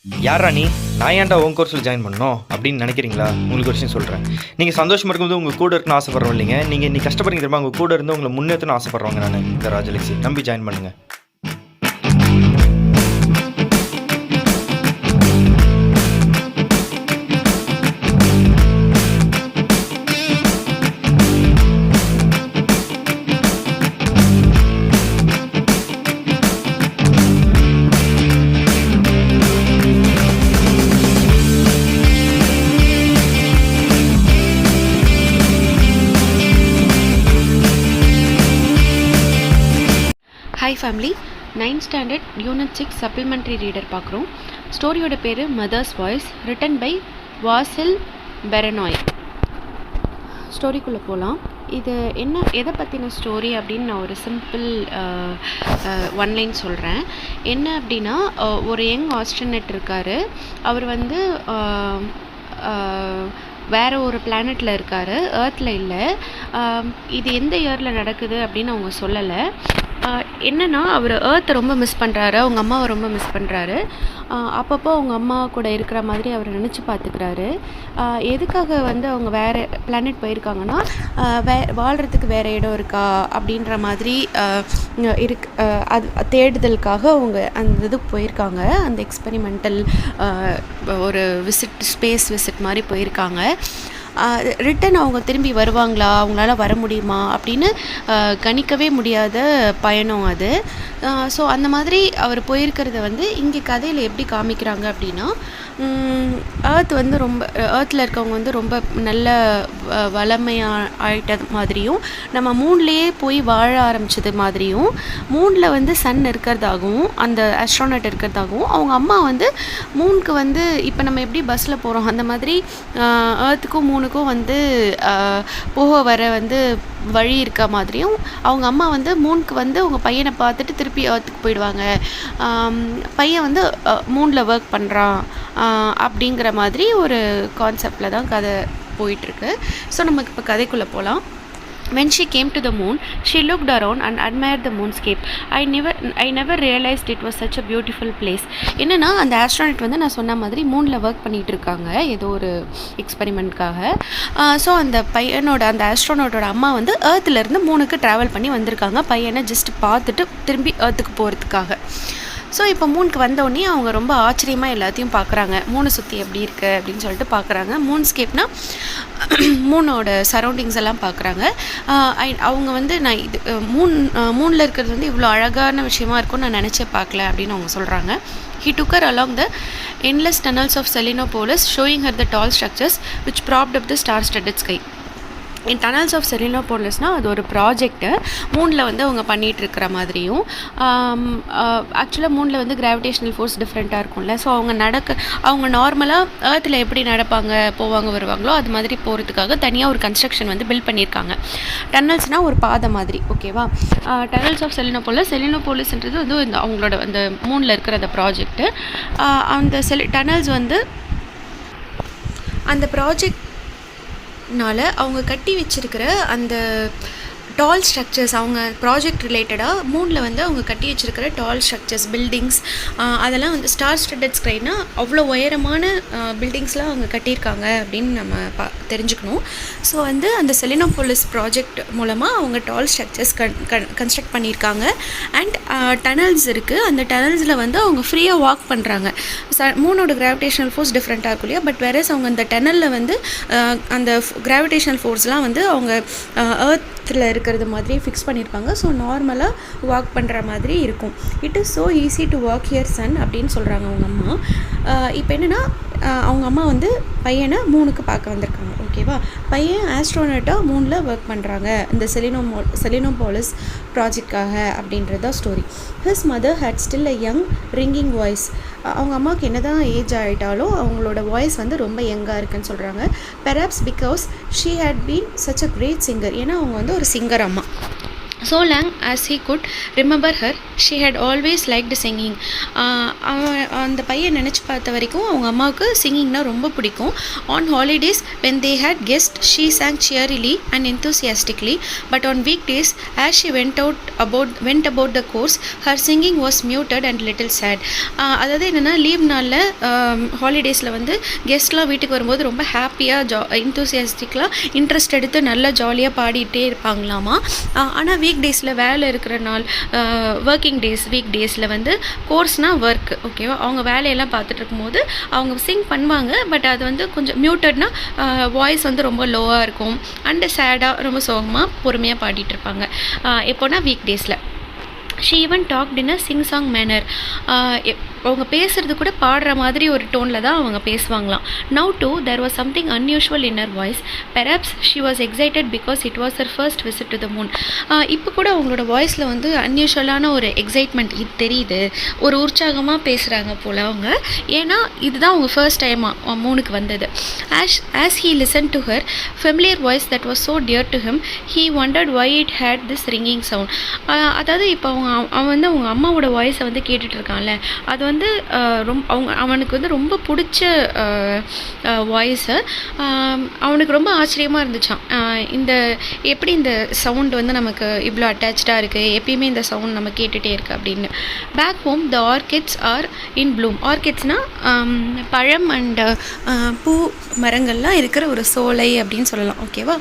யாரா நீ? நான் ஏன்டா உன் கோர்ஸில் ஜாயின் பண்ணணும் அப்படின்னு நினைக்கிறீங்களா? உங்களுக்கு ஒரு விஷயம் சொல்கிறேன். நீங்கள் சந்தோஷமாக இருக்கும்போது உங்கள் கூட இருக்குன்னு ஆசைப்படுறோம் இல்லைங்க. நீங்கள் நீ கஷ்டப்படுறீங்க தெரியுமா? உங்கள் கூட இருந்து உங்களை முன்னேற்றணும் ஆசைப்படுறவங்க நான் இந்த ராஜலக்ஷ்மி. நம்பி ஜாயின் பண்ணுங்கள். Hi family, 9th standard unit 6 supplementary reader பார்க்குறோம். ஸ்டோரியோட பேர் மதர்ஸ் வாய்ஸ், ரிட்டன் பை வாசில் பெரனாய். ஸ்டோரிக்குள்ளே போகலாம். இது எதை பற்றின ஸ்டோரி அப்படின்னு நான் ஒரு சிம்பிள் ஒன்லைன் சொல்கிறேன். என்ன அப்படின்னா, ஒரு யங் ஆஸ்ட்ரோனட் இருக்கார். அவர் வந்து வேறு ஒரு பிளானட்டில் இருக்கார், ஏர்த்தில் இல்லை. இது எந்த இயரில் நடக்குது அப்படின்னு அவங்க சொல்லலை. என்னென்னா, அவர் ஏர்த்தை ரொம்ப மிஸ் பண்ணுறாரு, அவங்க அம்மாவை ரொம்ப மிஸ் பண்ணுறாரு. அப்பப்போ அவங்க அம்மா கூட இருக்கிற மாதிரி அவர் நினச்சி பார்த்துக்கிறாரு. எதுக்காக வந்து அவங்க வேறு பிளானட் போயிருக்காங்கன்னா, வாழ்கிறதுக்கு வேறு இடம் இருக்கா அப்படின்ற மாதிரி அது தேடுதலுக்காக அவங்க அந்த இதுக்கு போயிருக்காங்க. அந்த எக்ஸ்பெரிமெண்டல் ஒரு ஸ்பேஸ் விசிட் மாதிரி போயிருக்காங்க. ரிட்டன் அவங்க திரும்பி வருவாங்களா, அவங்களால வர முடியுமா அப்படின்னு கணிக்கவே முடியாத பயணம் அது. ஸோ அந்த மாதிரி அவர் போயிருக்கிறத வந்து இங்கே கதையில் எப்படி காமிக்கிறாங்க அப்படின்னா, ஏர்த் வந்து ஏர்த்தில் இருக்கவங்க வந்து ரொம்ப நல்ல வளமையாக ஆயிட்டது மாதிரியும், நம்ம மூன்லேயே போய் வாழ ஆரம்பித்தது மாதிரியும், மூனில் வந்து சன் இருக்கிறதாகவும் அந்த ஆஸ்ட்ரோனட் இருக்கிறதாகவும், அவங்க அம்மா வந்து மூனுக்கு வந்து இப்போ நம்ம எப்படி பஸ்ஸில் போகிறோம் அந்த மாதிரி ஏர்த்துக்கும் மூனுக்கும் வந்து போக வர வந்து வழி இருக்க மாதிரியும், அவங்க அம்மா வந்து மூனுக்கு வந்து அவங்க பையனை பார்த்துட்டு திருப்பி ஏர்த்துக்கு போயிடுவாங்க. பையன் வந்து மூனில் ஒர்க் பண்ணுறான் அப்படிங்கிற மாதிரி ஒரு கான்செப்டில் தான் கதை போயிட்டுருக்கு. ஸோ நமக்கு இப்போ கதைக்குள்ளே போகலாம். When she came to the moon, she looked around and admired the moonscape. I never realized it was such a beautiful place. என்னன்னா, அந்த ஆஸ்ட்ரோனட் வந்து நான் சொன்ன மாதிரி மூனில் ஒர்க் பண்ணிகிட்டு இருக்காங்க ஏதோ ஒரு எக்ஸ்பெரிமெண்ட்காக. ஸோ அந்த ஆஸ்ட்ரோனட்டோட அம்மா வந்து ஏர்த்துலேருந்து மூனுக்கு ட்ராவல் பண்ணி வந்திருக்காங்க, பையனை ஜஸ்ட் பார்த்துட்டு திரும்பி ஏர்த்துக்கு போகிறதுக்காக. ஸோ இப்போ மூனுக்கு வந்தோடனே அவங்க ரொம்ப ஆச்சரியமாக எல்லாத்தையும் பார்க்குறாங்க. மூணை சுற்றி எப்படி இருக்குது அப்படின்னு சொல்லிட்டு பார்க்குறாங்க. மூன்ஸ்கேப்னா மூனோட சரௌண்டிங்ஸ் எல்லாம் பார்க்குறாங்க. அவங்க வந்து நான் இது மூனில் இருக்கிறது வந்து இவ்வளோ அழகான விஷயமா இருக்கும்னு நான் நினச்சே பார்க்கல அப்படின்னு அவங்க சொல்கிறாங்க. He took her along the endless tunnels of Selenopolis, showing her the tall structures which propped up the star-studded sky. Tunnels of செலினோபோலிஸ்னால் அது ஒரு ப்ராஜெக்ட்டு மூனில் வந்து அவங்க பண்ணிகிட்டு இருக்கிற மாதிரியும். ஆக்சுவலாக மூனில் வந்து கிராவிடேஷனல் ஃபோர்ஸ் டிஃப்ரெண்ட்டாக இருக்கும்ல. ஸோ அவங்க நார்மலாக ஏர்த்தில் எப்படி நடப்பாங்க, போவாங்க வருவாங்களோ அது மாதிரி போகிறதுக்காக தனியாக ஒரு கன்ஸ்ட்ரக்ஷன் வந்து பில்ட் பண்ணியிருக்காங்க. டனல்ஸ்னால் ஒரு பாதை மாதிரி, ஓகேவா. டனல்ஸ் ஆஃப் செலினோபோலிஸ்ன்றது வந்து அவங்களோட அந்த மூனில் இருக்கிற அந்த ப்ராஜெக்ட்டு. அந்த டனல்ஸ் வந்து அந்த ப்ராஜெக்ட்னால அவங்க கட்டி வச்சிருக்கிற அந்த டால் ஸ்ட்ரக்சர்ஸ், அவங்க ப்ராஜெக்ட் ரிலேட்டடாக மூனில் வந்து அவங்க கட்டி வச்சுருக்கிற டால் ஸ்ட்ரக்சர்ஸ், பில்டிங்ஸ், அதெல்லாம் வந்து ஸ்டார் ஸ்டட்டட் ஸ்கைனா அவ்வளோ உயரமான பில்டிங்ஸ்லாம் அவங்க கட்டியிருக்காங்க அப்படின்னு நம்ம தெரிஞ்சுக்கணும். ஸோ வந்து அந்த செலினோபோலிஸ் ப்ராஜெக்ட் மூலமாக அவங்க டால் ஸ்ட்ரக்சர்ஸ் கன்ஸ்ட்ரக்ட் பண்ணியிருக்காங்க. அண்ட் டனல்ஸ் இருக்குது. அந்த டனல்ஸில் வந்து அவங்க ஃப்ரீயாக வாக் பண்ணுறாங்க. மூனோட கிராவிடேஷனல் ஃபோர்ஸ் டிஃப்ரெண்ட்டாக இருக்கும் இல்லையா, பட் வேறஸ் அவங்க அந்த டனலில் வந்து அந்த கிராவிடேஷனல் ஃபோர்ஸ்லாம் வந்து அவங்க ஏர்த்தில் இருக்கிறது மாதிரி ஃபிக்ஸ் பண்ணியிருப்பாங்க. ஸோ நார்மலாக வாக் பண்ணுற மாதிரி இருக்கும். It is so easy to walk here son அப்படின்னு சொல்கிறாங்க அவங்க அம்மா. இப்போ என்னென்னா, அவங்க அம்மா வந்து பையனை மூனுக்கு பார்க்க வந்திருக்காங்க, ஓகேவா. பையன் ஆஸ்ட்ரோனட்டாக மூனில் ஒர்க் பண்ணுறாங்க இந்த செலினோபோலிஸ் ப்ராஜெக்டாக அப்படின்றது தான் story. His mother had still a young ringing voice. அவங்க அம்மாவுக்கு என்ன தான் ஏஜ் ஆகிட்டாலும் அவங்களோட வாய்ஸ் வந்து ரொம்ப யங்காக இருக்குன்னு சொல்கிறாங்க. Perhaps because she had been such a great singer. ஏன்னா அவங்க வந்து ஒரு சிங்கர் அம்மா. So long as he could remember her, she had always liked singing. அந்த பையன் நினச்சி பார்த்த வரைக்கும் அவங்க அம்மாவுக்கு சிங்கிங்னா ரொம்ப பிடிக்கும். On holidays when they had guests, she sang cheerily and enthusiastically, but on weekdays as she went about the course, her singing was muted and little sad. அதாவது என்னென்னா லீவ் நாளில் ஹாலிடேஸில் வந்து கெஸ்ட்லாம் வீட்டுக்கு வரும்போது ரொம்ப ஹாப்பியாக இன்தூசியாஸ்டிக்லாம் இன்ட்ரெஸ்ட் எடுத்து நல்லா ஜாலியாக பாடிட்டே இருப்பாங்களாமா. ஆனால் வீக் டேஸில் வேலை இருக்கிற நாள், வீக் டேஸில் வந்து கோர்ஸ்னால் ஒர்க், ஓகேவா, அவங்க வேலையெல்லாம் பார்த்துட்டு இருக்கும்போது அவங்க சிங் பண்ணுவாங்க. பட் அது வந்து கொஞ்சம் மியூட்டட்னா வாய்ஸ் வந்து ரொம்ப லோவாக இருக்கும் அண்டு சேடாக ரொம்ப சோகமாக பொறுமையாக பாடிட்டு இருப்பாங்க. எப்போனா வீக் டேஸில். She even talked in a sing song manner. அவங்க பேசுகிறது கூட பாடுற மாதிரி ஒரு டோனில் தான் அவங்க பேசுவாங்களாம். Now too there was something unusual in her voice. Perhaps she was excited because it was her first visit to the moon. இப்போ கூட அவங்களோட வாய்ஸில் வந்து அன்யூஷுவலான ஒரு எக்ஸைட்மெண்ட் இது தெரியுது. ஒரு உற்சாகமாக பேசுகிறாங்க போல் அவங்க. ஏன்னா இதுதான் அவங்க ஃபர்ஸ்ட் டைமாக மூணுக்கு வந்தது. As he listened to her familiar voice that was so dear to him, he wondered why it had this ringing sound. அதாவது இப்போ அவன் வந்து அவங்க அம்மாவோட வாய்ஸை வந்து கேட்டுட்ருக்கான்ல, அது வந்து அவனுக்கு வந்து ரொம்ப பிடிச்ச வாய்ஸு. அவனுக்கு ரொம்ப ஆச்சரியமாக இருந்துச்சான். எப்படி இந்த சவுண்ட் வந்து நமக்கு இவ்வளோ அட்டாச்சாக இருக்குது, எப்பயுமே இந்த சவுண்ட் நம்ம கேட்டுகிட்டே இருக்குது அப்படின்னு. Back home the orchards are in bloom. ஆர்கிட்ஸ்னால் பழம் அண்ட் பூ மரங்கள்லாம் இருக்கிற ஒரு சோலை அப்படின்னு சொல்லலாம், ஓகேவா.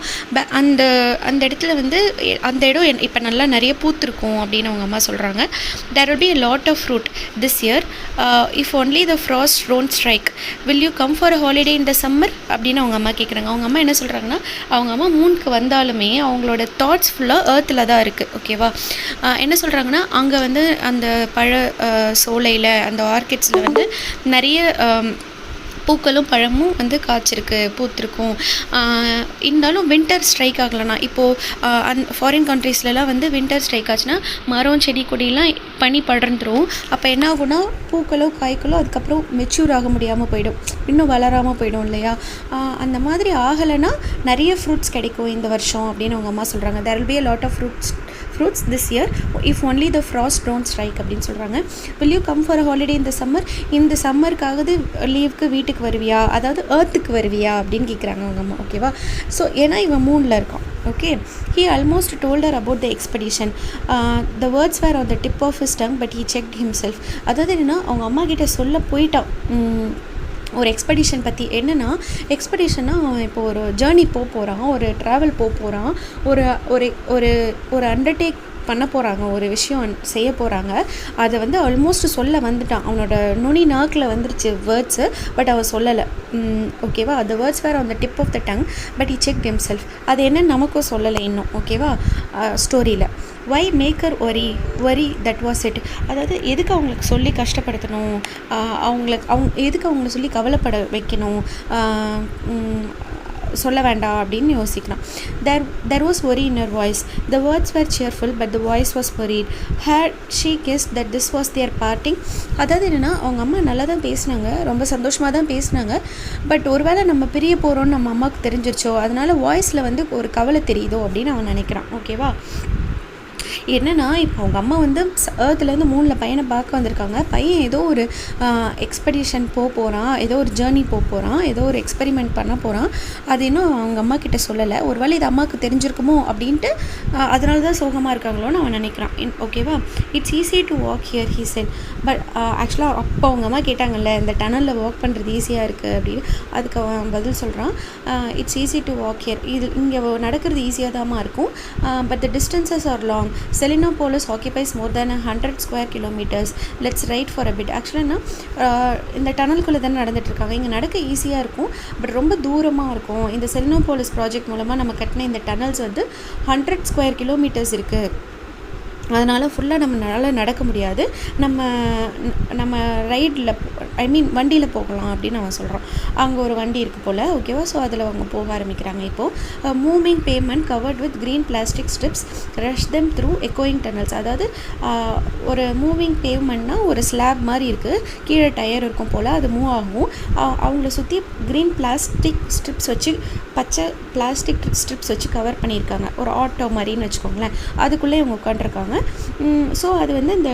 அந்த இடத்துல வந்து அந்த இடம் இப்போ நல்லா நிறைய பூத்துருக்கும் அப்படின்னு அவங்க அம்மா சொல்கிறாங்க. there will be a lot of fruit this year if only the frost don't strike. will you come for a holiday in the summer அப்படின்னு அவங்க அம்மா கேட்குறாங்க. அவங்க அம்மா என்ன சொல்கிறாங்கன்னா, அவங்க அம்மா மூணுக்கு வந்தாலுமே அவங்களோட தாட்ஸ் ஃபுல்லாக ஏர்த்தில் தான் இருக்குது, ஓகேவா. என்ன சொல்கிறாங்கன்னா, அங்கே வந்து அந்த சோலையில் அந்த ஆர்கிட்ஸில் வந்து நிறைய பூக்களும் பழமும் வந்து காய்ச்சிருக்கு, பூத்திருக்கும். இருந்தாலும் வின்டர் ஸ்ட்ரைக் ஆகலைன்னா, இப்போது ஃபாரின் கண்ட்ரீஸ்லலாம் வந்து வின்டர் ஸ்ட்ரைக் ஆச்சுன்னா மரம் செடி கொடியெலாம் பனி படர்ந்துடும். அப்போ என்ன ஆகுனா, பூக்களோ காய்களோ அதுக்கப்புறம் மெச்சூர் ஆக முடியாமல் போயிடும், இன்னும் வளராமல் போயிடும் இல்லையா. அந்த மாதிரி ஆகலைன்னா நிறைய ஃப்ரூட்ஸ் கிடைக்கும் இந்த வருஷம் அப்படின்னு அவங்க அம்மா சொல்கிறாங்க. there will be a lot of fruits this year if only the frost don't strike அப்படின்னு சொல்கிறாங்க. will you come for a holiday in the summer? இந்த சம்மருக்காவது லீவுக்கு வீட்டுக்கு வருவியா, அதாவது ஏர்த்துக்கு வருவியா அப்படின்னு கேட்குறாங்க அவங்க அம்மா, ஓகேவா. ஸோ ஏன்னா இவன் மூணில் இருக்கான், okay. he almost told her about the expedition. the words were on the tip of his tongue but he checked himself. அதாவது என்னென்னா அவங்க அம்மா கிட்ட சொல்ல போயிட்டான் ஒரு எக்ஸ்பெடிஷன் பற்றி. என்னென்னா எக்ஸ்பெடிஷன்னா இப்போ ஒரு ஜேர்னி போகிறான், ஒரு ட்ராவல் போகிறான், ஒரு அண்டர்டேக் பண்ண போகிறாங்க, ஒரு விஷயம் செய்ய போகிறாங்க. அதை வந்து ஆல்மோஸ்ட் சொல்ல வந்துட்டான். அவனோட நுனி நாக்கில் வந்துருச்சு வேர்ட்ஸு, பட் அவன் சொல்லலை, ஓகேவா. அந்த words were on the tip of the tongue but he checked himself. அது என்னன்னு நமக்கும் சொல்லலை இன்னும், ஓகேவா. ஸ்டோரியில் why make her worry that was it. அதாவது எதுக்கு அவங்களுக்கு சொல்லி கஷ்டப்படுத்தணும், எதுக்கு அவங்கள சொல்லி கவலைப்பட வைக்கணும், சொல்ல வேண்டாம் அப்படின்னு யோசிக்கிறான். there was worry in her voice. the words were cheerful but the voice was worried. had she guessed that this was their parting? அதாவது என்னென்னா, அவங்க அம்மா நல்லா தான் பேசினாங்க, ரொம்ப சந்தோஷமாக தான் பேசினாங்க. பட் ஒருவேளை நம்ம பிரிய போகிறோன்னு நம்ம அம்மாவுக்கு தெரிஞ்சிருச்சோ, அதனால வாய்ஸில் வந்து ஒரு கவலை தெரியுதோ அப்படின்னு அவன் நினைக்கிறான், ஓகேவா. என்னென்னா, இப்போ அவங்க அம்மா வந்து ஏர்த்துலேருந்து மூணில் பையனை பார்க்க வந்திருக்காங்க. பையன் ஏதோ ஒரு எக்ஸ்பெடிஷன் போகிறான், ஏதோ ஒரு ஜேர்னி போகிறான், ஏதோ ஒரு எக்ஸ்பெரிமெண்ட் பண்ண போகிறான். அது இன்னும் அவங்க அம்மா கிட்ட சொல்லலை. ஒருவேளை இது அம்மாவுக்கு தெரிஞ்சிருக்குமோ அப்படின்ட்டு அதனால தான் சோகமாக இருக்காங்களோன்னு அவன் நினைக்கிறான், ஓகேவா. It's easy to walk here he said. But ஆக்சுவலாக அப்போ அவங்க அம்மா கேட்டாங்கல்ல, இந்த டனலில் வாக் பண்ணுறது ஈஸியாக இருக்குது அப்படின்னு. அதுக்கு அவன் பதில் சொல்கிறான், it's easy to walk here. இது இங்கே நடக்கிறது ஈஸியாக தான் இருக்கும், but the distances are long. Selenopolis occupies more than 100 square kilometers. Let's ride for a bit. ஆக்சுவலாக இந்த டனலுக்குள்ளே தானே நடந்துகிட்ருக்காங்க. இங்கே நடக்க ஈஸியாக இருக்கும், பட் ரொம்ப தூரமாக இருக்கும். இந்த செலினோபோலிஸ் ப்ராஜெக்ட் மூலமாக நம்ம கட்டின இந்த டனல்ஸ் வந்து 100 ஸ்கொயர் கிலோமீட்டர்ஸ் இருக்குது அதனால் ஃபுல்லாக நம்மளால் நடக்க முடியாது, நம்ம ரைடில் வண்டியில் போகலாம் அப்படின்னு அவன் சொல்கிறான். அங்கே ஒரு வண்டி இருக்குது போல், ஓகேவா. ஸோ அதில் அவங்க போக ஆரம்பிக்கிறாங்க. இப்போது moving pavement covered with green plastic strips rush them through எக்கோயிங் டனல்ஸ். அதாவது ஒரு மூவிங் பேமெண்ட்னா ஒரு ஸ்லாப் மாதிரி இருக்குது, கீழே டயர் இருக்கும் போல், அது மூவ் ஆகும். அவங்கள சுற்றி க்ரீன் பிளாஸ்டிக் ஸ்ட்ரிப்ஸ் வச்சு, பச்சை பிளாஸ்டிக் ஸ்ட்ரிப்ஸ் வச்சு கவர் பண்ணியிருக்காங்க. ஒரு ஆட்டோ மாதிரின்னு வச்சுக்கோங்களேன். அதுக்குள்ளே இவங்க உட்காண்ட்ருக்காங்க. ஸோ அது வந்து இந்த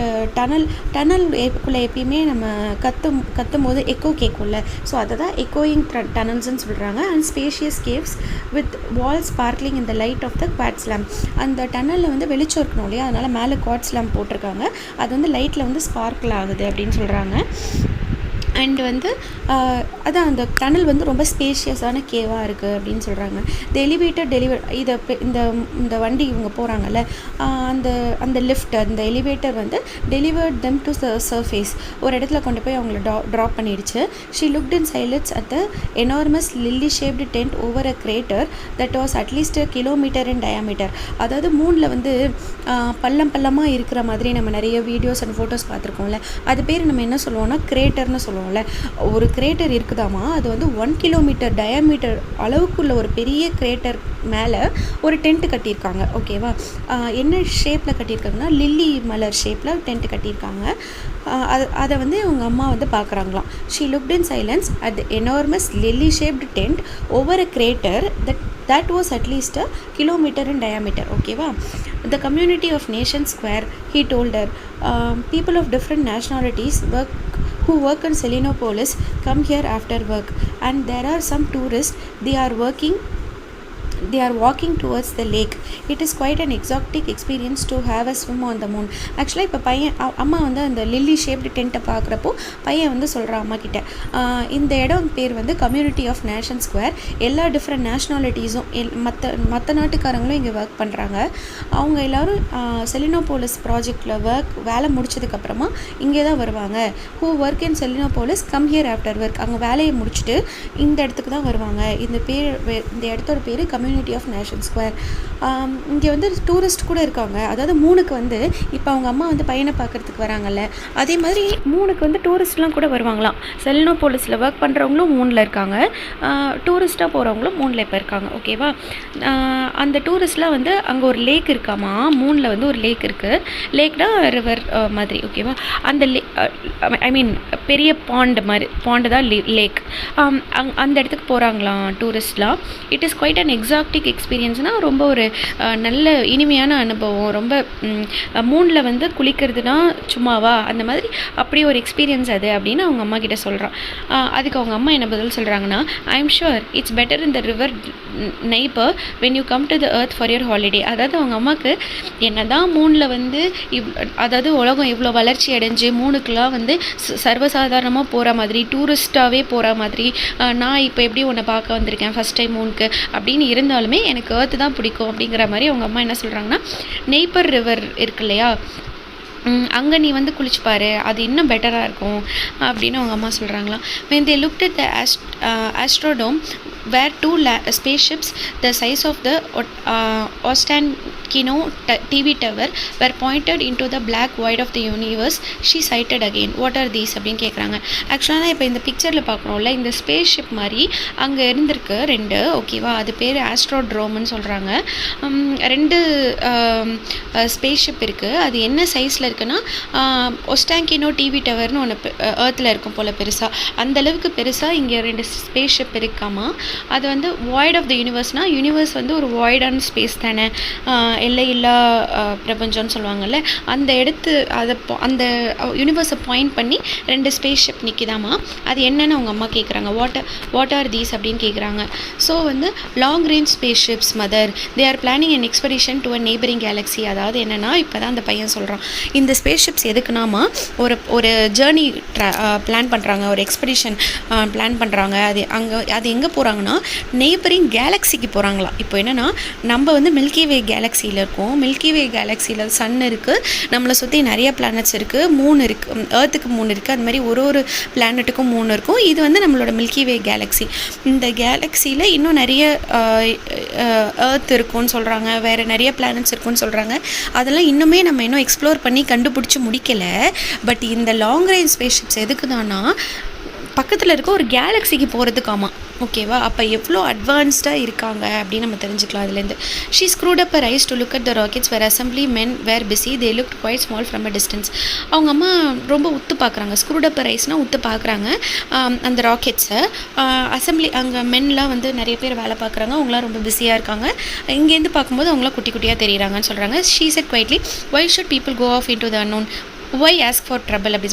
டனல்குள்ளே எப்பயுமே நம்ம கத்தும் போது எக்கோ கேட்கும்ல, ஸோ அதை தான் எக்கோயிங் டனல்ஸ்ன்னு சொல்கிறாங்க. And spacious caves with wall sparkling in the light of the quartz lamp. அந்த டனலில் வந்து வெளிச்சம் இருக்கணும் இல்லையா, அதனால் மேலே குவாட்ஸ் லேம்ப் போட்டிருக்காங்க. அது வந்து லைட்டில் வந்து ஸ்பார்க்கிள் ஆகுது அப்படின்னு சொல்கிறாங்க. அண்ட் வந்து அதான் அந்த டனல் வந்து ரொம்ப ஸ்பேஷியஸான கேவாக இருக்குது அப்படின்னு சொல்கிறாங்க. த எலிவேட்டர் இந்த வண்டி இவங்க போகிறாங்கல்ல, அந்த லிஃப்ட், அந்த எலிவேட்டர் வந்து டெலிவர்ட் தெம் டு சர்ஃபேஸ். ஒரு இடத்துல கொண்டு போய் அவங்கள ட்ராப் பண்ணிடுச்சு. She looked in silence at the enormous lily shaped tent over a crater that was at least a kilometre in diameter. அதாவது மூணில் வந்து பள்ளமாக இருக்கிற மாதிரி நம்ம நிறைய வீடியோஸ் அண்ட் ஃபோட்டோஸ் பார்த்துருக்கோம்ல, அது பேர் நம்ம என்ன சொல்லுவோம்னா கிரேட்டர்னு சொல்லுவோம்ல. ஒரு கிரேட்டர் இருக்குதாமா, அது வந்து 1 கிலோமீட்டர் டயாமீட்டர் அளவுக்குள்ள ஒரு பெரிய கிரேட்டர் மேலே ஒரு டென்ட் கட்டியிருக்காங்க, ஓகேவா. என்ன ஷேப்பில் கட்டியிருக்காங்கன்னா லில்லி மலர் ஷேப்பில் டென்ட் கட்டியிருக்காங்க. அதை வந்து அவங்க அம்மா வந்து பார்க்குறாங்களாம். She looked in silence at the enormous lily shaped tent over a crater that was at least a kilometer in diameter, okayva. The community of Nation Square, he told her, people of different nationalities who work in Selenopolis come here after work, and there are some tourists, they are walking towards the lake. It is quite an exotic experience to have a swim on the moon. ஆக்சுவலாக இப்போ அம்மா வந்து அந்த lily shaped டென்ட்டை பார்க்குறப்போ பையன் வந்து சொல்கிறான் அம்மா கிட்ட, இந்த இடம் பேர் வந்து கம்யூனிட்டி ஆஃப் நேஷன் ஸ்கொயர். எல்லா டிஃப்ரெண்ட் நேஷ்னாலிட்டிஸும் மற்ற நாட்டுக்காரங்களும் இங்கே ஒர்க் பண்ணுறாங்க. அவங்க எல்லோரும் செலினோபோலிஸ் ப்ராஜெக்டில் வேலை முடிச்சதுக்கப்புறமா இங்கே தான் வருவாங்க. Who work in Selenopolis come here after work. அவங்க வேலையை முடிச்சுட்டு இந்த இடத்துக்கு தான் வருவாங்க. இந்த இடத்தோட பேர் கம்யூனிட்டி ஆஃப் நேஷன் ஸ்கொயர். இங்கே வந்து டூரிஸ்ட் கூட இருக்காங்க. அதாவது மூணுக்கு வந்து இப்போ அவங்க அம்மா வந்து பையனை பார்க்குறதுக்கு வராங்கல்ல, அதே மாதிரி மூணுக்கு வந்து டூரிஸ்ட்லாம் கூட வருவாங்களாம். செலினோபோலிஸில் ஒர்க் பண்ணுறவங்களும் மூணில் இருக்காங்க, டூரிஸ்ட்டாக போகிறவங்களும் மூணில் இப்போ இருக்காங்க, ஓகேவா. அந்த டூரிஸ்ட்லாம் வந்து அங்கே ஒரு லேக் இருக்காமா, மூணில் வந்து ஒரு லேக் இருக்குது. லேக்னா ரிவர் மாதிரி, ஓகேவா. அந்த பெரிய பாண்டு தான் லேக். அந்த இடத்துக்கு போகிறாங்களாம் டூரிஸ்ட்லாம். It is quite an exotic எக்ஸ்பீரியன்ஸ்னால் ரொம்ப ஒரு நல்ல இனிமையான அனுபவம். ரொம்ப மூணில் வந்து குளிக்கிறதுனா சும்மாவா, அந்த மாதிரி அப்படி ஒரு எக்ஸ்பீரியன்ஸ் அது அப்படின்னு அவங்க அம்மா கிட்ட சொல்கிறான். அதுக்கு அவங்க அம்மா என்ன பதில் சொல்கிறாங்கன்னா, I am sure it's better in the river neighbour when you come to the earth for your holiday. அதாவது அவங்க அம்மாவுக்கு என்ன தான் மூணில் வந்து அதாவது உலகம் இவ்வளோ வளர்ச்சி அடைஞ்சு மூணுக்கெலாம் வந்து சர்வசாதாரணமாக போகிற மாதிரி, டூரிஸ்ட்டாகவே போகிற மாதிரி, நான் இப்போ எப்படி உன்னை பார்க்க வந்திருக்கேன் ஃபஸ்ட் டைம் மூணுக்கு அப்படின்னு இருந்தாலுமே எனக்கு ஏர்த்து தான் பிடிக்கும் அப்படிங்கிற மாதிரி அவங்க அம்மா என்ன சொல்கிறாங்கன்னா, நெய்பர் ரிவர் இருக்கு இல்லையா, அங்கே நீ வந்து குளிச்சுப்பாரு, அது இன்னும் பெட்டராக இருக்கும் அப்படின்னு அவங்க அம்மா சொல்கிறாங்களாம். when they looked at the astrodome where two spaceships the size of the Ostankino TV tower were pointed into the black void of the universe, she cited again, what are these அப்படின்னு கேட்குறாங்க. ஆக்சுவலாக இப்போ இந்த பிக்சரில் பார்க்குறோம்ல, இந்த space ship மாதிரி அங்கே இருந்திருக்கு ரெண்டு, ஓகேவா. அது பேர் ஆஸ்ட்ரோட்ரோம்னு சொல்கிறாங்க. ரெண்டு ஸ்பேஸ் ஷிப் இருக்குது. அது என்ன சைஸில் இருக்குன்னா, ஒஸ்டாங்கினோ டிவி டவர்னு ஒன்று ஏர்த்தில் இருக்கும் போல் பெருசாக, அந்தளவுக்கு பெருசாக இங்கே ரெண்டு ஸ்பேஸ் ஷிப் இருக்காமா. அது வந்து வாய்ட் ஆஃப் த யூனிவர்ஸ்னால், யூனிவர்ஸ் வந்து ஒரு வாய்டான ஸ்பேஸ் தானே, எல்லையில்லா பிரபஞ்சம்னு சொல்லுவாங்கள்ல, அந்த அந்த யூனிவர்ஸை பாயிண்ட் பண்ணி ரெண்டு ஸ்பேஸ் ஷிப் நிற்கிதாமா. அது என்னென்னு அவங்க அம்மா கேட்குறாங்க. வாட் ஆர் தீஸ் அப்படின்னு கேட்குறாங்க. ஸோ வந்து long range space ships mother, they are planning an expedition to a neighbouring Galaxy. அதாவது என்னென்னா, இப்போ தான் அந்த பையன் சொல்கிறான், இந்த ஸ்பேஸ் ஷிப்ஸ் எதுக்குனாமா ஒரு ஜேர்னி பிளான் பண்ணுறாங்க, ஒரு எக்ஸ்பெடிஷன் பிளான் பண்ணுறாங்க. அது எங்கே போகிறாங்கன்னா, நெய்பரிங் கேலக்ஸிக்கு போகிறாங்களாம். இப்போ என்னென்னா, நம்ம வந்து மில்கி வே கேலக்ஸியில் இருக்கோம். மில்கி வே கேலக்ஸியில் சன் இருக்குது, நம்மளை சுற்றி நிறைய பிளானட்ஸ் இருக்குது, மூன் இருக்குது, ஏர்த்துக்கு மூன் இருக்குது, அது மாதிரி ஒரு பிளானட்டுக்கும் மூன் இருக்கும். இது வந்து நம்மளோட மில்கி வே கேலக்ஸி. இந்த கேலக்ஸியில் இன்னும் நிறைய ஏர்த் இருக்குன்னு சொல்கிறாங்க, வேறு நிறைய பிளானட்ஸ் இருக்குன்னு சொல்கிறாங்க. அதெல்லாம் இன்னுமே நம்ம இன்னும் எக்ஸ்ப்ளோர் பண்ணி கண்டுபிடிச்சி முடிக்கலை. பட் இந்த லாங் ரேஞ்ச் ஸ்பேஸ்ஷிப்ஸ் எதுக்கு தான்னா பக்கத்தில் இருக்க ஒரு கேலக்ஸிக்கு போகிறதுக்காமா. ஓகேவா? அப்போ எவ்வளோ அட்வான்ஸ்டாக இருக்காங்க அப்படின்னு நம்ம தெரிஞ்சுக்கலாம் அதுலேருந்து. She sqrt up her eyes to look at the rockets where assembly men were busy. They looked quite small from a distance. அவங்க அம்மா ரொம்ப உத்து பார்க்குறாங்க. ஸ்க்ரூட் அப் her eyesனால் உத்து பார்க்குறாங்க அந்த ராக்கெட்ஸை. அசம்பிளி அங்கே மென்லாம் வந்து நிறைய பேர் வேலை பார்க்குறாங்க, அவங்களாம் ரொம்ப பிஸியாக இருக்காங்க. இங்கேருந்து பார்க்கும்போது அவங்களாம் குட்டி குட்டியாக தெரியுறாங்கன்னு சொல்கிறாங்க. She said quietly, why should people go off into the unknown? why ask for trouble அப்படி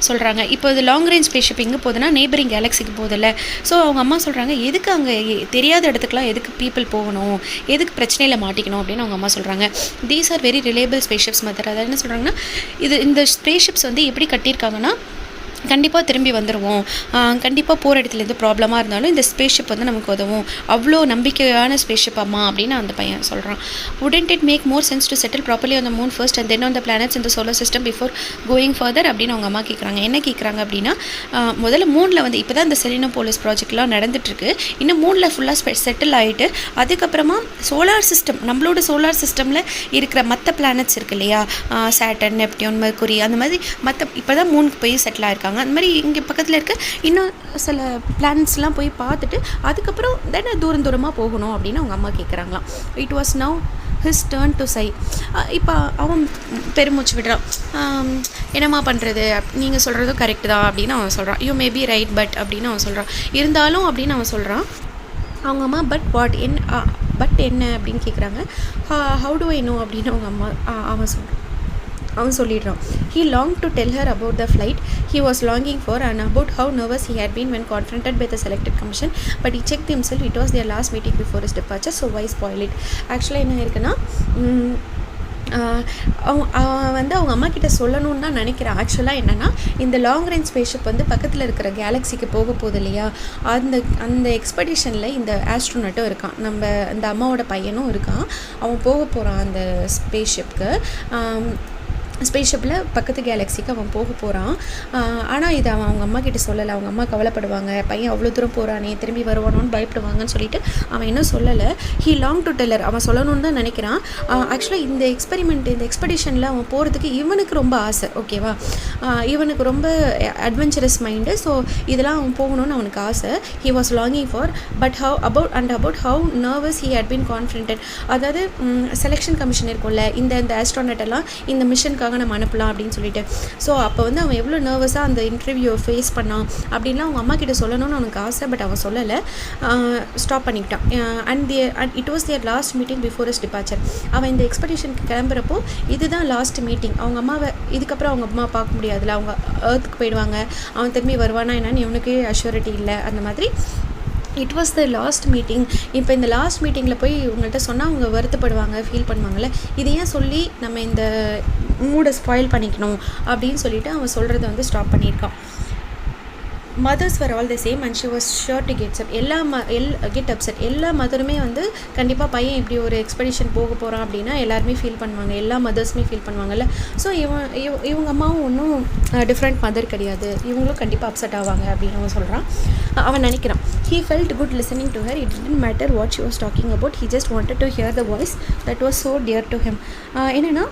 சொல்கிறாங்க. இப்போ இது லாங் ரேஞ்ச் ஸ்பேஸ்ஷிப் எங்கே போகுதுன்னா நெய்பரிங் கேலக்ஸிக்கு போகுதில்ல. ஸோ அவங்க அம்மா சொல்கிறாங்க, எதுக்கு அங்கே தெரியாத இடத்துக்குலாம் எதுக்கு பீப்புள் போகணும், எதுக்கு பிரச்சனையில் மாட்டிக்கணும் அப்படின்னு அவங்க அம்மா சொல்கிறாங்க. These are very reliable spaceships method. அதாவது என்ன சொல்கிறாங்கன்னா, இந்த ஸ்பேஸ்ஷிப்ஸ் வந்து எப்படி கட்டியிருக்காங்கன்னா கண்டிப்பாக திரும்பி வந்துடுவோம், கண்டிப்பாக போகிற இடத்துல எந்த ப்ராப்ளமாக இருந்தாலும் இந்த ஸ்பேஸ்ஷிப் வந்து நமக்கு உதவும், அவ்வளோ நம்பிக்கையான ஸ்பேஸ்ஷிப் அம்மா அப்படின்னு அந்த பையன் சொல்கிறான். wouldn't it make more sense to settle properly on the moon first and then on the planets in the solar system before going further அப்படின்னு அவங்க அம்மா கேட்குறாங்க. என்ன கேட்குறாங்க அப்படின்னா, முதல்ல மூணில் வந்து இப்போ தான் இந்த செலினோபோலிஸ் ப்ராஜெக்ட்லாம் நடந்துட்டுருக்கு, இன்னும் மூணில் ஃபுல்லாக செட்டில் ஆகிட்டு அதுக்கப்புறமா சோலார் சிஸ்டம், நம்மளோட சோலார் சிஸ்டமில் இருக்கிற மற்ற பிளானட்ஸ் இருக்கு இல்லையா, சாட்டர்ன், நெப்டியூன், மெர்க்குரி, அந்த மாதிரி மற்ற இப்போ தான் மூணுக்கு போய் செட்டில் ஆயிருக்காங்க. அந்த மாதிரி இங்கே பக்கத்தில் இருக்க இன்னும் சில பிளானட்ஸ்லாம் போய் பார்த்துட்டு அதுக்கப்புறம் தானே தூரமாக போகணும் அப்படின்னு அவங்க அம்மா கேட்குறாங்களாம். It was now his turn to sigh. இப்போ அவன் பெருமூச்சு விடுறான். என்னம்மா பண்ணுறது, நீங்கள் சொல்கிறதும் கரெக்டு தான் அப்படின்னு அவன் சொல்கிறான். You may be right but அப்படின்னு அவன் சொல்கிறான். இருந்தாலும் அப்படின்னு அவன் சொல்கிறான். அவங்க அம்மா பட் வாட் என்ன அப்படின்னு கேட்குறாங்க. ஹவு டு ஐ நோ அப்படின்னு அவங்க அம்மா அவன் சொல்லிடுறான். He longed to tell her about the flight he was longing for and about how nervous he had been when confronted by the selected commission, but he checked himself. It was their last meeting before his departure, so why spoil it? ஆக்சுவலாக என்ன இருக்குன்னா, அவன் வந்து அவங்க அம்மா கிட்ட சொல்லணும்னு தான் நினைக்கிறான். ஆக்சுவலாக என்னென்னா, இந்த லாங் ரேஞ்ச் ஸ்பேஸ்ஷிப் வந்து பக்கத்தில் இருக்கிற கேலக்ஸிக்கு போக போகுது இல்லையா, அந்த எக்ஸ்பெடிஷனில் இந்த ஆஸ்ட்ரோனட்டும் இருக்கான், நம்ம அந்த அம்மாவோட பையனும் இருக்கான். அவன் போக போகிறான் அந்த ஸ்பேஸ்ஷிப்பில் பக்கத்து கேலக்ஸிக்கு அவன் போக போகிறான். ஆனால் இது அவங்க அம்மா கிட்ட சொல்லலை. அவங்க அம்மா கவலைப்படுவாங்க, பையன் அவ்வளோ தூரம் போகிறானே திரும்பி வருவானோன்னு பயப்படுவாங்கன்னு சொல்லிட்டு அவன் இன்னும் சொல்லலை. ஹீ லாங் டு டெல்லர், அவன் சொல்லணும்னு தான் நினைக்கிறான். ஆக்சுவலாக இந்த எக்ஸ்பெடிஷனில் அவன் போகிறதுக்கு இவனுக்கு ரொம்ப ஆசை. ஓகேவா? இவனுக்கு ரொம்ப அட்வென்ச்சரஸ் மைண்டு. ஸோ இதெல்லாம் அவன் போகணும்னு அவனுக்கு ஆசை. He was longing for but about how nervous he had been confident. அதாவது செலெக்ஷன் கமிஷன் இருக்கும்ல, இந்த ஆஸ்ட்ரோனட் எல்லாம் இந்த மிஷனுக்காக நம்ம அனுப்பலாம் அப்படின்னு சொல்லிட்டு. ஸோ அப்போ வந்து அவன் எவ்வளோ நர்வஸாக அந்த இன்டர்வியூவை ஃபேஸ் பண்ணான் அப்படின்லாம் அவங்க அம்மா கிட்ட சொல்லணும்னு அவனுக்கு ஆசை. பட் அவன் சொல்லலை, ஸ்டாப் பண்ணிக்கிட்டான். And it was their last meeting before his departure. அவன் இந்த எக்ஸ்பெடிஷனுக்கு கிளம்புறப்போ இதுதான் லாஸ்ட் மீட்டிங். அவங்க அம்மாவை இதுக்கப்புறம் அவங்க அம்மா பார்க்க முடியாதுல்ல, அவங்க ஏர்த்துக்கு போயிடுவாங்க, அவன் திரும்பி வருவானா என்னன்னு இவனுக்கு அஷ்யூரிட்டி இல்லை. அந்த மாதிரி it was the last meeting. இப்போ இந்த லாஸ்ட் மீட்டிங்கில் போய் உங்கள்கிட்ட சொன்னால் அவங்க வருத்தப்படுவாங்க, ஃபீல் பண்ணுவாங்கள்ல, இதை ஏன் சொல்லி நம்ம இந்த மூடை ஸ்பாயில் பண்ணிக்கணும் அப்படின்னு சொல்லிட்டு அவன் சொல்கிறத வந்து ஸ்டாப் பண்ணியிருக்கான். Mother's were all the same and she was sure to get upset. எல்லா மதருமே வந்து கண்டிப்பாக பையன் இப்படி ஒரு எக்ஸ்பெடிஷன் போக போகிறான் அப்படின்னா எல்லாருமே ஃபீல் பண்ணுவாங்க, எல்லா மதர்ஸுமே ஃபீல் பண்ணுவாங்கல்ல. ஸோ இவங்க அம்மாவும் ஒன்றும் டிஃப்ரெண்ட் மதர் கிடையாது, இவங்களும் கண்டிப்பாக அப்செட் ஆவாங்க அப்படின்னு அவன் சொல்கிறான். அவன் நினைக்கிறான். He felt good listening to her. It didn't matter what she was talking about. He just wanted to hear the voice that was so dear to him. என்னென்னா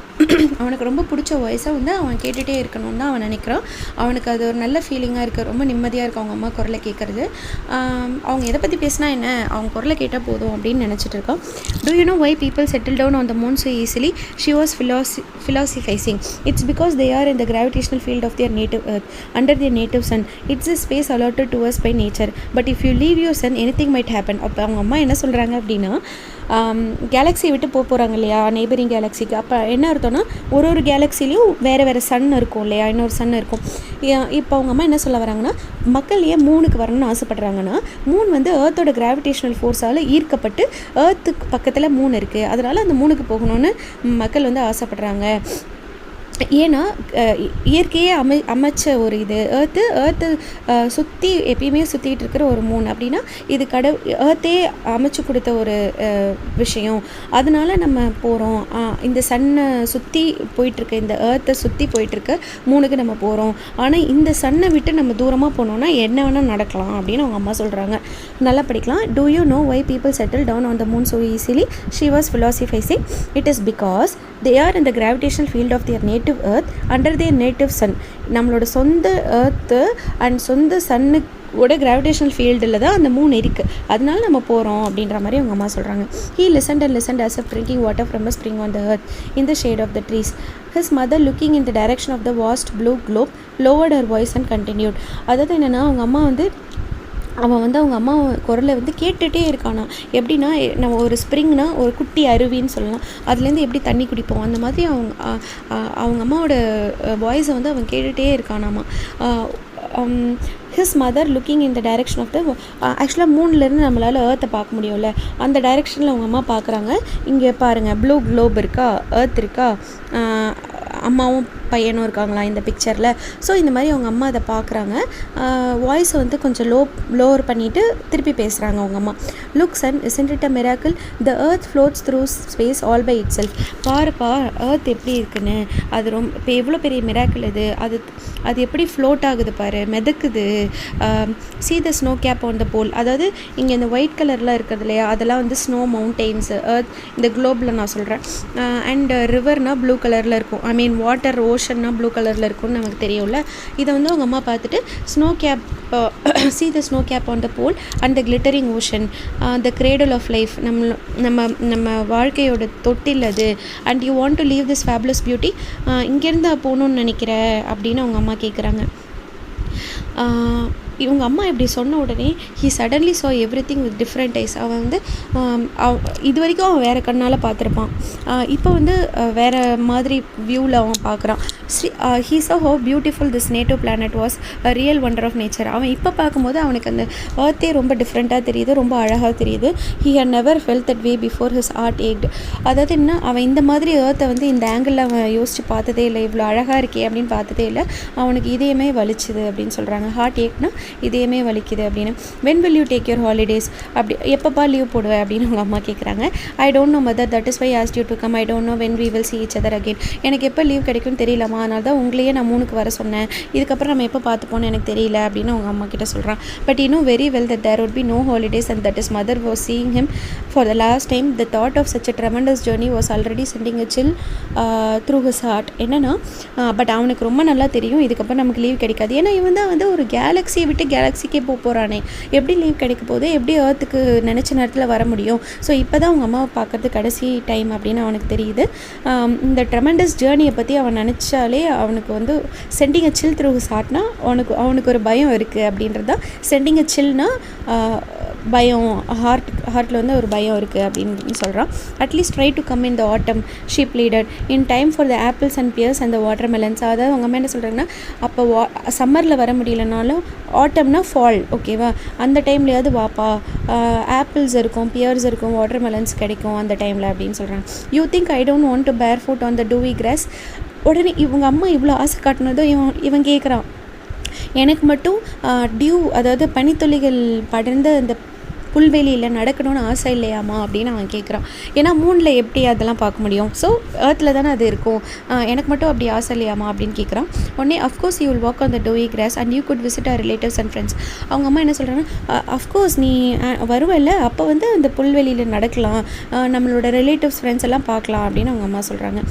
அவனுக்கு ரொம்ப பிடிச்ச வாய்ஸாக வந்து அவன் கேட்டுகிட்டே இருக்கணும்னு தான் அவன் நினைக்கிறான். அவனுக்கு அது ஒரு நல்ல ஃபீலிங்காக இருக்குது, ரொம்ப நிம்மதியாக இருக்குது அவங்க அம்மா குரலை கேட்குறது. அவங்க எதை பற்றி பேசினா என்ன, அவங்க குரலை கேட்டால் போதும் அப்படின்னு நினச்சிட்டு இருக்கான். Do you know why people settle down on the moon so easily? She was philosophizing. It's because they are in the gravitational field of their native earth, under their native sun. It's a space allotted to us by nature. But if you leave your sun, anything might happen. அப்போ அவங்க அம்மா என்ன சொல்கிறாங்க அப்படின்னா, கேலக்ஸியை விட்டு போகிறாங்க இல்லையா neighbouring கேலக்ஸிக்கு. அப்போ என்ன அர்த்தம்னா, ஒரு கேலக்ஸிலையும் வேறு சன் இருக்கும் இல்லையா, இன்னொரு சன் இருக்கும். இப்போ அவங்க அம்மா என்ன சொல்ல வராங்கன்னா, மக்கள் ஏன் மூணுக்கு வரணும்னு ஆசைப்பட்றாங்கன்னா, மூன் வந்து ஏர்த்தோட கிராவிடேஷனல் ஃபோர்ஸால் ஈர்க்கப்பட்டு ஏர்த்துக்கு பக்கத்தில் மூன் இருக்குது, அதனால் அந்த மூணுக்கு போகணுன்னு மக்கள் வந்து ஆசைப்பட்றாங்க. ஏன்னா இயற்கையே அமைச்ச ஒரு இது ஏர்த்து சுற்றி எப்பயுமே சுற்றிட்டு இருக்கிற ஒரு மூன் அப்படின்னா இது ஏர்த்தே அமைச்சு கொடுத்த ஒரு விஷயம். அதனால நம்ம போகிறோம், இந்த சன்னை சுற்றி போயிட்டுருக்க, இந்த ஏர்த்தை சுற்றி போயிட்டுருக்க மூணுக்கு நம்ம போகிறோம். ஆனால் இந்த சன்னை விட்டு நம்ம தூரமாக போனோம்னா என்ன வேணால் நடக்கலாம் அப்படின்னு அவங்க அம்மா சொல்கிறாங்க. நல்லா படிக்கலாம். Do you know why people settle down on the moon so easily? She was philosophizing. It is because they are in the gravitational field of their native earth under their native sun. நம்மளோட சொந்த earth and சொந்த சன்னுவோட gravitational ஃபீல்டில் தான் அந்த Moon இருக்குது, அதனால நம்ம போகிறோம் அப்படின்ற மாதிரி அவங்க அம்மா சொல்கிறாங்க. He listened and listened as if drinking water from a spring on the earth in the shade of the trees. His mother, looking in the direction of the vast blue globe, lowered her voice and continued. அதாவது என்னென்னா அவங்க அம்மா அவன் அவங்க அம்மா குரலை கேட்டுகிட்டே இருக்கானா. எப்படின்னா நம்ம ஒரு ஸ்ப்ரிங்னா ஒரு குட்டி அருவின்னு சொல்லலாம், அதுலேருந்து எப்படி தண்ணி குடிப்போம் அந்த மாதிரி அவங்க அம்மாவோட வாய்ஸை அவன் கேட்டுகிட்டே இருக்கானாமா. His mother looking in the direction of the ஆக்சுவலாக மூன்லேருந்து நம்மளால் ஏர்த்தை பார்க்க முடியும்ல, அந்த டைரெக்ஷனில் அவங்க அம்மா பார்க்குறாங்க. இங்கே பாருங்கள், ப்ளூ குளோப் இருக்கா, ஏர்த் இருக்கா, அம்மாவும் பையனும் இருக்காங்களா இந்த பிக்சரில். ஸோ இந்த மாதிரி அவங்க அம்மா அதை பார்க்குறாங்க. வாய்ஸை கொஞ்சம் லோவர் பண்ணிவிட்டு திருப்பி பேசுகிறாங்க அவங்க அம்மா. Look son, isn't it a miracle? The earth floats through space all by itself. பாருப்பா ஏர்த் எப்படி இருக்குன்னு, அது இப்போ எவ்வளோ பெரிய மிராக்கிள் அது எப்படி ஃப்ளோட் ஆகுது பாரு, மிதக்குது. see the snow cap on the pole. அதாவது இங்கே இந்த ஒயிட் கலரில் இருக்கிறது இல்லையா, அதெல்லாம் ஸ்னோ மவுண்டெயின்ஸு. ஏர்த் இந்த குளோபில் நான் சொல்கிறேன். அண்ட் ரிவர்னால் ப்ளூ கலரில் இருக்கும், ஐ மீன் வாட்டர் ஓஷன்னா ப்ளூ கலரில் இருக்கும்னு நமக்கு தெரியும்ல. இதை அவங்க அம்மா பார்த்துட்டு snow cap, see the snow cap on the pole and the glittering ocean, the cradle of life, நம்ம வாழ்க்கையோட தொட்டில் அது. and you want to leave this fabulous beauty, இங்கேருந்து போகணுன்னு நினைக்கிற அப்படின்னு அவங்க அம்மா கேட்குறாங்க. இவங்க அம்மா இப்படி சொன்ன உடனே he suddenly saw everything with different eyes. அவன் இது வரைக்கும் அவன் வேறு கண்ணால் பார்த்துருப்பான், இப்போ வேறு மாதிரி வியூவில் அவன் பார்க்குறான். he saw how beautiful this native planet was, a real wonder of nature. அவன் இப்போ பார்க்கும்போது அவனுக்கு அந்த ஏர்த்தே ரொம்ப டிஃப்ரெண்ட்டாக தெரியுது, ரொம்ப அழகாக தெரியுது. he had never felt that way before, his heart ached. அதாவது என்ன, அவன் இந்த மாதிரி ஏர்த்தை இந்த ஆங்கிளில் அவன் யோசித்து பார்த்ததே இல்லை, இவ்வளோ அழகாக இருக்கே அப்படின்னு பார்த்ததே இல்லை. அவனுக்கு இதயமே வலிச்சுது அப்படின்னு சொல்கிறாங்க. ஹார்ட் ஏக்னா இதயமே வலிக்குது அப்படின்னு. when will you take your holidays? அப்படி எப்பப்பா லீவ் போடுவேன் அப்படின்னு அவங்க அம்மா கேட்குறாங்க. I don't know mother, that is why I asked you to come. I don't know when we will see each other again. எனக்கு எப்போ லீவ் கிடைக்கும்னு தெரியலம்மா, அதனால தான் உங்களையே நான் மூணுக்கு வர சொன்னேன், இதுக்கப்புறம் நம்ம எப்போ பார்த்துப்போன்னு எனக்கு தெரியல அப்படின்னு அவங்க அம்மா கிட்ட சொல்கிறான். But you know very well that there would be no holidays and that his mother was seeing him for the last time. The thought of such a tremendous journey was already sending a chill through his heart. என்னன்னா but அவனுக்கு ரொம்ப நல்லா தெரியும் இதுக்கப்புறம் நமக்கு leave கிடைக்காது. ஏன்னா இவன் தான் ஒரு கேலக்ஸியை விட்டு கேலக்ஸிக்கே போகிறானே, எப்படி லீவ் கிடைக்க போகுது, எப்படி ஏர்த்துக்கு நினச்ச நேரத்தில் வர முடியும். ஸோ இப்போ தான் அவங்க அம்மாவை பார்க்குறது கடைசி டைம் அப்படின்னு அவனுக்கு தெரியுது. இந்த ட்ரெமெண்டஸ் ஜேர்னியை பற்றி அவன் நினச்சாலே அவனுக்கு sending a chill through his ஹார்ட்னா அவனுக்கு ஒரு பயம் இருக்குது அப்படின்றது தான். சென்டிங் அ சில்னா பயம், ஹார்ட்டில் ஒரு பயம் இருக்குது அப்படின்னு சொல்கிறான். At least try to come in the autumn, she pleaded, in time for the apples and pears and the watermelons. அதாவது அவங்க அம்மா என்ன சொல்கிறாங்கன்னா, அப்போ சம்மரில் வர முடியலனாலும் ஆட்டம்னா ஃபால், ஓகேவா, அந்த டைம்லையாவது வாப்பா, ஆப்பிள்ஸ் இருக்கும், பியர்ஸ் இருக்கும், வாட்டர் மெலன்ஸ் கிடைக்கும் அந்த டைமில் அப்படின்னு சொல்கிறாங்க. You think I don't want to bare foot on the dewy grass. உடனே இவங்க அம்மா இவ்வளோ ஆசை காட்டினதும் இவன் கேட்குறான், எனக்கு மட்டும் அதாவது பனித்துளிகள் படர்ந்த அந்த புல்வெளியில் நடக்கணும்னு ஆசை இல்லையாம்மா அப்படின்னு அவன் கேட்குறான். ஏன்னா மூணில் எப்படி அதெல்லாம் பார்க்க முடியும், ஸோ ஏர்த்தில் தானே அது இருக்கும், எனக்கு மட்டும் அப்படி ஆசை இல்லையாம்மா அப்படின்னு கேட்குறான். உடனே of course you will walk on the dewy grass and you could visit our relatives and friends. அவங்க அம்மா என்ன சொல்கிறாங்கன்னா, அஃப்கோர்ஸ் நீ வருவல்ல, அப்போ அந்த புல்வெளியில் நடக்கலாம், நம்மளோட ரிலேட்டிவ்ஸ் ஃப்ரெண்ட்ஸ் எல்லாம் பார்க்கலாம் அப்படின்னு அவங்க அம்மா சொல்கிறாங்க.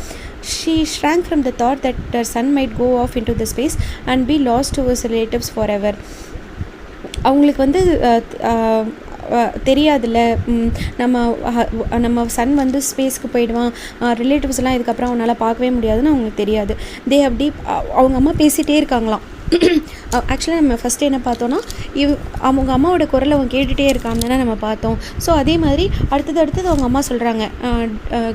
She shrank from the thought that her son might go off into the space and be lost to his relatives forever. அவங்களுக்கு தெரியாதுல்ல, நம்ம சன் ஸ்பேஸ்க்கு போயிடுவான், ரிலேட்டிவ்ஸ்லாம் இதுக்கப்புறம் அவனால் பார்க்கவே முடியாதுன்னு அவங்களுக்கு தெரியாது. அப்படி அவங்க அம்மா பேசிகிட்டே இருக்காங்களாம். ஆக்சுவலாக நம்ம ஃபஸ்ட்டு என்ன பார்த்தோன்னா, அவங்க அம்மாவோட குரலை அவங்க கேட்டுகிட்டே இருக்கான்னு தானே நம்ம பார்த்தோம். ஸோ அதே மாதிரி அடுத்தது அவங்க அம்மா சொல்கிறாங்க,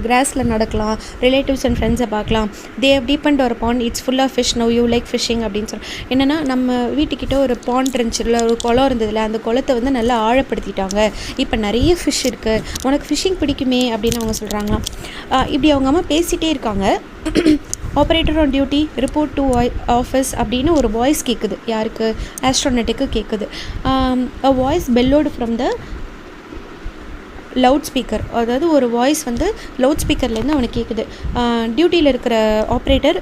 கிராஸில் நடக்கலாம், ரிலேட்டிவ்ஸ் அண்ட் ஃப்ரெண்ட்ஸை பார்க்கலாம். ஹவ் டீப்பன்ட் ஒரு pond, it's full of fish, now you like fishing அப்படின்னு சொல்லி. என்னென்னா நம்ம வீட்டுக்கிட்ட ஒரு பாண்ட் இருந்துச்சுல, ஒரு குளம் இருந்ததில்ல, அந்த குளத்தை நல்லா ஆழப்படுத்திட்டாங்க, இப்போ நிறைய ஃபிஷ் இருக்குது, உனக்கு ஃபிஷ்ஷிங் பிடிக்குமே அப்படின்னு அவங்க சொல்கிறாங்களாம். இப்படி அவங்க அம்மா பேசிகிட்டே இருக்காங்க. Operator on duty report to office அப்படின்னு ஒரு வாய்ஸ் கேட்குது. யாருக்கு? ஆஸ்ட்ரோனட்டுக்கு கேட்குது. A voice bellowed from the loud speaker. அதாவது ஒரு வாய்ஸ் வந்து லவுட் ஸ்பீக்கர்லேருந்து அவனுக்கு கேட்குது. டியூட்டியில் இருக்கிற ஆப்ரேட்டர்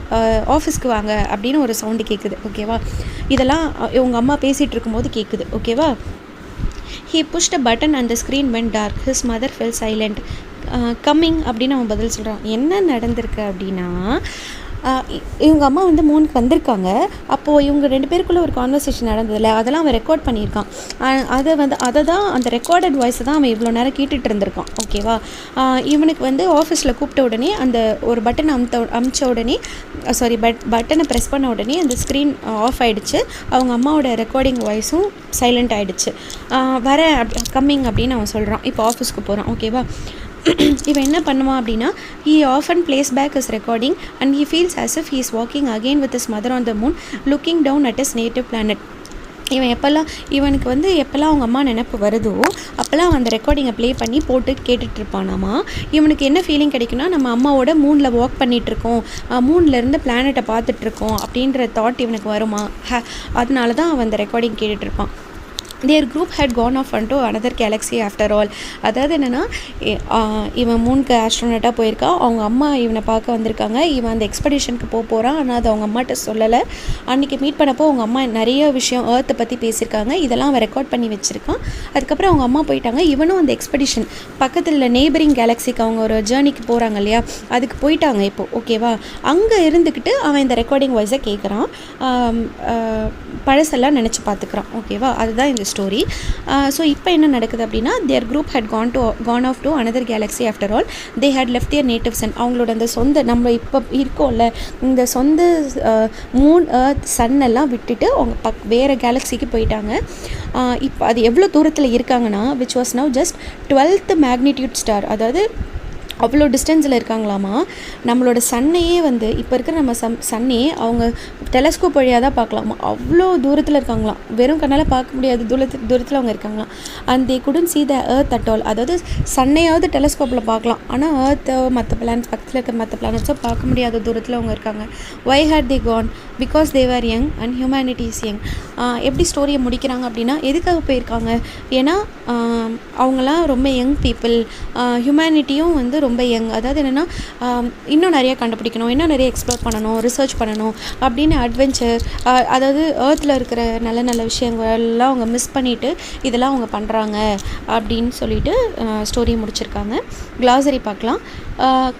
ஆஃபீஸ்க்கு வாங்க அப்படின்னு ஒரு சவுண்டு கேட்குது. ஓகேவா? இதெல்லாம் இவங்க அம்மா பேசிகிட்டு இருக்கும்போது கேட்குது. ஓகேவா? He pushed a button and the screen went dark. His mother fell silent. Coming அப்படின்னு அவன் பதில் சொல்கிறான். என்ன நடந்திருக்கு அப்படின்னா, இவங்க அம்மா வந்து 3க்கு வந்திருக்காங்க. அப்போது இவங்க 2 பேருக்குள்ளே ஒரு கான்வர்சேஷன் நடந்ததில்ல, அதெல்லாம் அவன் ரெக்கார்ட் பண்ணியிருக்கான். அதை தான் அந்த ரெக்கார்டட் வாய்ஸை தான் அவன் இவ்வளோ நேரம் கேட்டுட்டு இருந்திருக்கான். ஓகேவா? இவனுக்கு வந்து ஆஃபீஸில் கூப்பிட்ட உடனே அந்த ஒரு பட்டன் அமுச்ச உடனே பட்டனை ப்ரெஸ் பண்ண உடனே அந்த ஸ்க்ரீன் ஆஃப் ஆகிடுச்சு. அவங்க அம்மாவோட ரெக்கார்டிங் வாய்ஸும் சைலண்ட் ஆகிடுச்சு. கம்மிங் அப்படின்னு அவன் சொல்கிறான். இப்போ ஆஃபீஸ்க்கு போகிறான். ஓகேவா? இவன் என்ன பண்ணுவான் அப்படின்னா, he often plays back his recording and he feels as if he is walking again with his mother on the moon looking down at his native planet. இவனுக்கு வந்து எப்போல்லாம் அவங்க அம்மா நினப்பு வருதோ அப்போல்லாம் அந்த ரெக்கார்டிங்கை ப்ளே பண்ணி போட்டு கேட்டுட்ருப்பானாமா. இவனுக்கு என்ன ஃபீலிங் கிடைக்குன்னா, நம்ம அம்மாவோட மூனில் வாக் பண்ணிகிட்ருக்கோம், மூன்லேருந்து பிளானட்டை பார்த்துட்ருக்கோம் அப்படின்ற தாட் இவனுக்கு வருமா. அதனால தான் அவன் அந்த recording கேட்டுட்ருப்பான். their group had gone off onto another galaxy after all. அதாவது என்னென்னா, இவன் 3க்கு ஆஸ்ட்ரோனட்டாக போயிருக்கான். அவங்க அம்மா இவனை பார்க்க வந்திருக்காங்க. இவன் அந்த எக்ஸ்பெடிஷனுக்கு போகிறான். ஆனால் அது அவங்க அம்மாட்ட சொல்லலை. அன்றைக்கி மீட் பண்ணப்போ அவங்க அம்மா நிறைய விஷயம் ஏர்த்தை பற்றி பேசியிருக்காங்க. இதெல்லாம் அவன் ரெக்கார்ட் பண்ணி வச்சுருக்கான். அதுக்கப்புறம் அவங்க அம்மா போயிட்டாங்க. இவனும் அந்த எக்ஸ்பெடிஷன் பக்கத்தில் நெய்பரிங் கேலக்ஸிக்கு அவங்க ஒரு ஜேர்னிக்கு போகிறாங்க இல்லையா, அதுக்கு போயிட்டாங்க இப்போது. ஓகேவா? அங்கே இருந்துக்கிட்டு அவன் இந்த ரெக்கார்டிங் வாய்ஸை கேட்குறான். பழசெல்லாம் நினச்சி பார்த்துக்கிறான். ஓகேவா? அதுதான் இந்த ஸ்டோரி. ஸோ இப்போ என்ன நடக்குது அப்படின்னா, their group had gone off to another galaxy after all. They had left their native sun. அவங்களோட அந்த சொந்த நம்ம இப்போ இருக்கோம்ல இந்த சொந்த மூன் எர்த் சன் எல்லாம் விட்டுட்டு அவங்க வேறு கேலக்ஸிக்கு போயிட்டாங்க. இப்போ அது எவ்வளோ தூரத்தில் இருக்காங்கன்னா, which was now just 12th magnitude star. அதாவது அவ்வளோ டிஸ்டன்ஸில் இருக்காங்களாமா. நம்மளோட சன்னையே வந்து இப்போ இருக்கிற நம்ம சன்னையே அவங்க டெலஸ்கோப் வழியாக தான் பார்க்கலாமா. அவ்வளோ தூரத்தில் இருக்காங்களாம். வெறும் கண்ணால் பார்க்க முடியாத தூரத்தில் அவங்க இருக்காங்களாம். And they couldn't see the earth at all. அதாவது சன்னையாவது டெலஸ்கோப்பில் பார்க்கலாம், ஆனால் ஏர்த்தை மற்ற பிளானட்ஸ் பக்கத்தில் இருக்க மற்ற பிளானட்ஸோ பார்க்க முடியாத தூரத்தில் அவங்க இருக்காங்க. why had they gone? because they were young and humanity is young. எப்படி ஸ்டோரியை முடிக்கிறாங்க அப்படின்னா, எதுக்காக போயிருக்காங்க? ஏன்னா அவங்களாம் ரொம்ப யங் பீப்புள், ஹியூமனிட்டியும் வந்து ரொம்ப யங். அதாவது என்னென்னா, இன்னும் நிறைய கண்டுபிடிக்கணும், இன்னும் நிறைய எக்ஸ்ப்ளோர் பண்ணணும், ரிசர்ச் பண்ணணும் அப்படின்னு அட்வென்ச்சர், அதாவது ஏர்த்தில் இருக்கிற நல்ல நல்ல விஷயங்கள்லாம் அவங்க மிஸ் பண்ணிவிட்டு இதெல்லாம் அவங்க பண்ணுறாங்க அப்படின்னு சொல்லிட்டு ஸ்டோரி முடிச்சிருக்காங்க. கிளாசரி பார்க்கலாம்.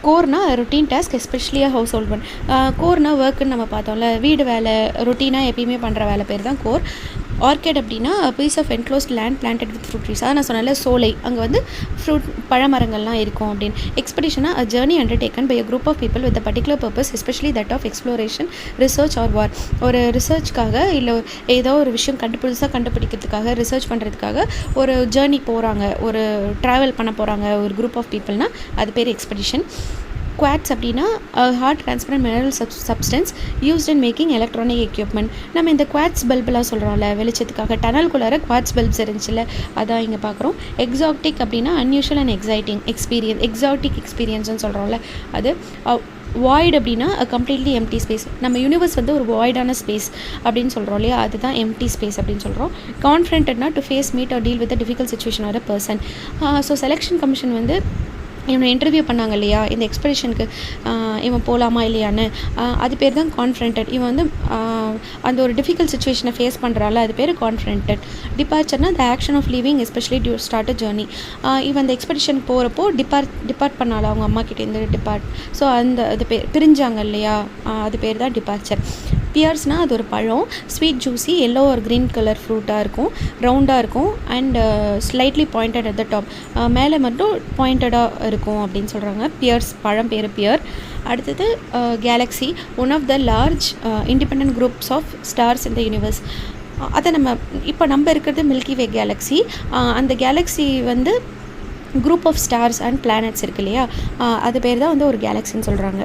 கோர்னா routine task, especially household one. கோர்னா ஒர்க்குன்னு நம்ம பார்த்தோம்ல, வீடு வேலை ரொட்டீனாக எப்பயுமே பண்ணுற வேலை பேர் தான் கோர். ஆர்கிட் அப்படின்னா piece of enclosed land planted with fruit trees. நான் சொன்னால சோலை, அங்கே வந்து ஃப்ரூட் பழமரங்கள்லாம் இருக்கும் அப்படின்னு. எக்ஸ்பெடிஷனாக a journey undertaken by a group of people with a particular purpose, especially that of exploration, research or war. ஒரு ரிசர்ச்காக இல்லை ஏதோ ஒரு விஷயம் புதுசாக கண்டுபிடிக்கிறதுக்காக, ரிசர்ச் பண்ணுறதுக்காக ஒரு ஜேர்னி போகிறாங்க, ஒரு ட்ராவல் பண்ண போகிறாங்க ஒரு குரூப் ஆஃப் பீப்புள்னால் அது பேர் எக்ஸ்பெடிஷன். குவாட்ஸ் அப்படின்னா hard transparent mineral substance used in making electronic equipment. நம்ம இந்த குவாட்ஸ் பல்பெலாம் சொல்கிறோம்ல வெளிச்சத்துக்காக, டனல்குள்ளார குவாட்ஸ் பல்ப்ஸ் இருந்துச்சுல, அதான் இங்கே பார்க்குறோம். எக்ஸாட்டிக் அப்படின்னா அன்யூஷுவல் அண்ட் எக்ஸாட்டிக் எக்ஸ்பீரியன்ஸ்னு சொல்கிறோம்ல அது. வாய்ட் அப்படின்னா கம்ப்ளீட்லி எம்டி ஸ்பேஸ். நம்ம யூனிவர்ஸ் வந்து ஒரு வாய்டான ஸ்பேஸ் அப்படின்னு சொல்கிறோம் இல்லையா, அதுதான் எம்டி ஸ்பேஸ் அப்படின்னு சொல்கிறோம். கான்ஃபிடென்ட்னா to face meet or deal with a difficult situation or a person. So selection commission வந்து இவனை இன்டர்வியூ பண்ணாங்க இல்லையா இந்த எக்ஸ்பெடிஷனுக்கு, இவன் போகலாமா இல்லையான்னு, அது பேர் தான் கான்ஃபிடென்டட். இவன் வந்து அந்த ஒரு டிஃபிகல்ட் சுச்சுவேஷனை ஃபேஸ் பண்ணுறால, அது பேர் கான்ஃபிடென்டட். டிபார்ச்சர்னா the action of leaving especially to start a journey. இவன் அந்த எக்ஸ்பெடிஷனுக்கு போகிறப்போ டிபார்ட் பண்ணால அவங்க அம்மா கிட்டேருந்து ஸோ அது பேர் பிரிஞ்சாங்க இல்லையா, அது பேர் தான் டிபார்ச்சர். பியர்ஸ்னால் அது ஒரு பழம், ஸ்வீட் ஜூஸி எல்லோ ஒரு க்ரீன் கலர் ஃப்ரூட்டாக இருக்கும், ரவுண்டாக இருக்கும் and slightly pointed at the top. மேலே மட்டும் பாயிண்டடாக இருக்கும் அப்படின்னு சொல்கிறாங்க. பியர்ஸ் பழம் பேர் பியர். அடுத்தது galaxy, one of the large independent groups of stars in the universe. அதை நம்ம இருக்கிறது மில்கி வே கேலக்ஸி. அந்த கேலக்ஸி வந்து group of stars and planets இருக்கு இல்லையா, அது பேர் தான் வந்து ஒரு கேலக்ஸின்னு சொல்கிறாங்க.